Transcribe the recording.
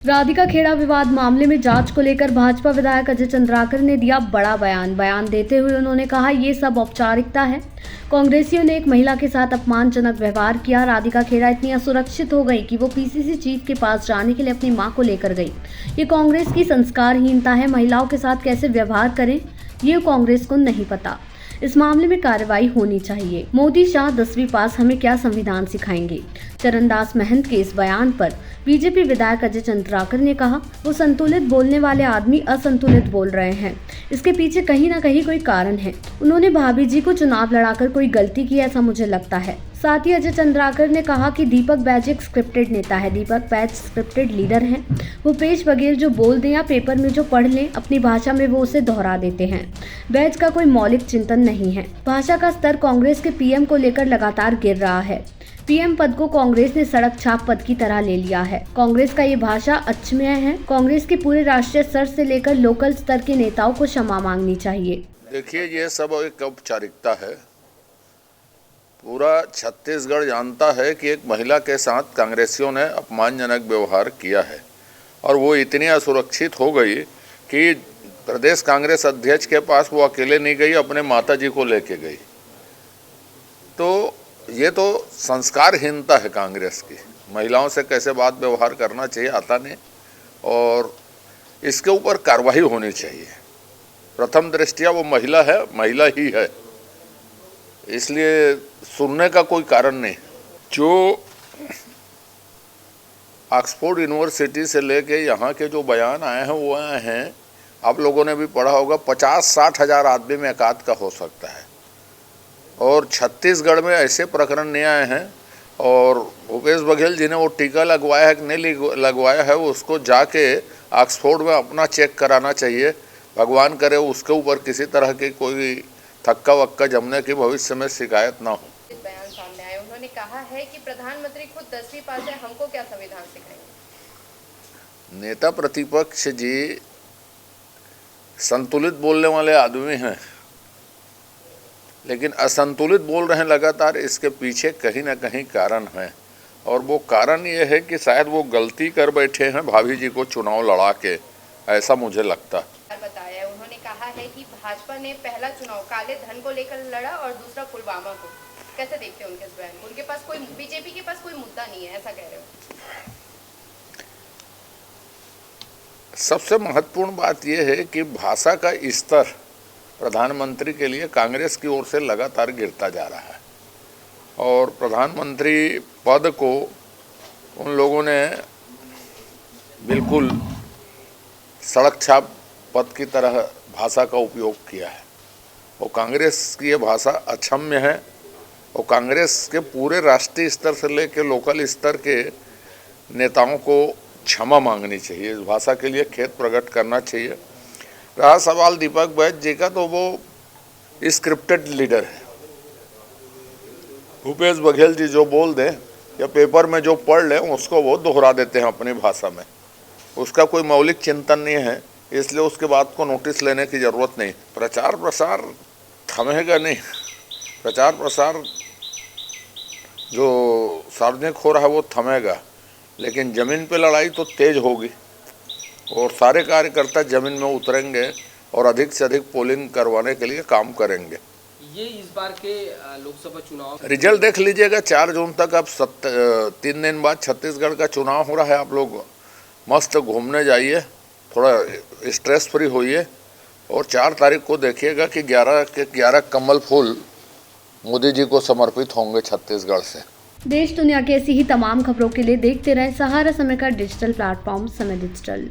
राधिका खेड़ा विवाद मामले में जांच को लेकर भाजपा विधायक अजय चंद्राकर ने दिया बड़ा बयान देते हुए उन्होंने कहा ये सब औपचारिकता है। कांग्रेसियों ने एक महिला के साथ अपमानजनक व्यवहार किया। राधिका खेड़ा इतनी असुरक्षित हो गई कि वो पीसीसी चीफ के पास जाने के लिए अपनी मां को लेकर गई। ये कांग्रेस की संस्कारहीनता है। महिलाओं के साथ कैसे व्यवहार करें ये कांग्रेस को नहीं पता। इस मामले में कार्रवाई होनी चाहिए। मोदी शाह 10वीं पास हमें क्या संविधान सिखाएंगे। चरणदास महंत के इस बयान पर बीजेपी विधायक अजय चंद्राकर ने कहा वो संतुलित बोलने वाले आदमी असंतुलित बोल रहे हैं। इसके पीछे कहीं ना कहीं कोई कारण है। उन्होंने भाभी जी को चुनाव लड़ाकर कोई गलती की ऐसा मुझे लगता है। साथ ही अजय चंद्राकर ने कहा कि दीपक बैज एक स्क्रिप्टेड नेता है। दीपक बैज स्क्रिप्टेड लीडर हैं। भूपेश बघेल जो बोल दें या पेपर में जो पढ़ लें अपनी भाषा में वो उसे दोहरा देते हैं। बैज का कोई मौलिक चिंतन नहीं है। भाषा का स्तर कांग्रेस के पीएम को लेकर लगातार गिर रहा है। पीएम पद को कांग्रेस ने सड़क छाप पद की तरह ले लिया है। कांग्रेस का ये भाषा अक्षम्य है। कांग्रेस के पूरे राष्ट्रीय स्तर से लेकर लोकल स्तर के नेताओं को क्षमा मांगनी चाहिए। देखिए, ये सब एक औपचारिकता है। पूरा छत्तीसगढ़ जानता है कि एक महिला के साथ कांग्रेसियों ने अपमानजनक व्यवहार किया है और वो इतनी असुरक्षित हो गई कि प्रदेश कांग्रेस अध्यक्ष के पास वो अकेले नहीं गई, अपने माताजी को लेके गई। तो ये तो संस्कारहीनता है कांग्रेस की। महिलाओं से कैसे बात व्यवहार करना चाहिए आता नहीं और इसके ऊपर कार्रवाई होनी चाहिए। प्रथम दृष्टया वो महिला है, महिला ही है, इसलिए सुनने का कोई कारण नहीं। जो ऑक्सफोर्ड यूनिवर्सिटी से लेके यहाँ के जो बयान आए हैं वो आए हैं, आप लोगों ने भी पढ़ा होगा, 50-60 हज़ार आदमी में एकाध का हो सकता है। और छत्तीसगढ़ में ऐसे प्रकरण नहीं आए हैं। और भूपेश बघेल जी ने वो टीका लगवाया है कि नहीं लगवाया है, उसको जाके ऑक्सफोर्ड में अपना चेक कराना चाहिए। भगवान करे उसके ऊपर किसी तरह की कोई थक्का वक्का जमने की भविष्य में शिकायत ना हो। बयान सामने आया, उन्होंने कहा है कि प्रधानमंत्री खुद 10वीं पास है, हमको क्या संविधान सिखाएंगे। नेता प्रतिपक्ष जी संतुलित बोलने वाले आदमी हैं, लेकिन असंतुलित बोल रहे हैं लगातार। इसके पीछे कहीं ना कहीं कारण है और वो कारण ये है कि शायद वो गलती कर बैठे हैं भाभी जी को चुनाव लड़ा के, ऐसा मुझे लगता है। बताया, उन्होंने कहा है कि भाजपा ने पहला चुनाव काले धन को लेकर लड़ा और दूसरा पुलवामा को। कैसे देखते हैं उनके इस बयान को? उनके पास कोई, बीजेपी के पास कोई मुद्दा नहीं है, ऐसा कह रहे हो। सबसे महत्वपूर्ण बात यह है कि भाषा का स्तर प्रधानमंत्री के लिए कांग्रेस की ओर से लगातार गिरता जा रहा है और प्रधानमंत्री पद को उन लोगों ने बिल्कुल सड़क छाप पद की तरह भाषा का उपयोग किया है। और कांग्रेस की ये भाषा अक्षम्य है और कांग्रेस के पूरे राष्ट्रीय स्तर से लेकर लोकल स्तर के नेताओं को क्षमा मांगनी चाहिए। इस भाषा के लिए खेद प्रकट करना चाहिए। रहा सवाल दीपक बैज जी का, तो वो स्क्रिप्टेड लीडर है। भूपेश बघेल जी जो बोल दें या पेपर में जो पढ़ लें उसको वो दोहरा देते हैं अपनी भाषा में। उसका कोई मौलिक चिंतन नहीं है, इसलिए उसके बात को नोटिस लेने की ज़रूरत नहीं। प्रचार प्रसार थमेगा नहीं। प्रचार प्रसार जो सार्वजनिक हो रहा है वो थमेगा, लेकिन ज़मीन पे लड़ाई तो तेज होगी और सारे कार्यकर्ता ज़मीन में उतरेंगे और अधिक से अधिक पोलिंग करवाने के लिए काम करेंगे। ये इस बार के लोकसभा चुनाव रिजल्ट देख लीजिएगा 4 जून तक। अब 3 दिन बाद छत्तीसगढ़ का चुनाव हो रहा है। आप लोग मस्त घूमने जाइए, थोड़ा स्ट्रेस फ्री होइए और 4 तारीख को देखिएगा कि 11 के 11 कमल फूल मोदी जी को समर्पित होंगे छत्तीसगढ़ से। देश दुनिया की ऐसी ही तमाम खबरों के लिए देखते रहें सहारा समय का डिजिटल प्लेटफॉर्म समय डिजिटल।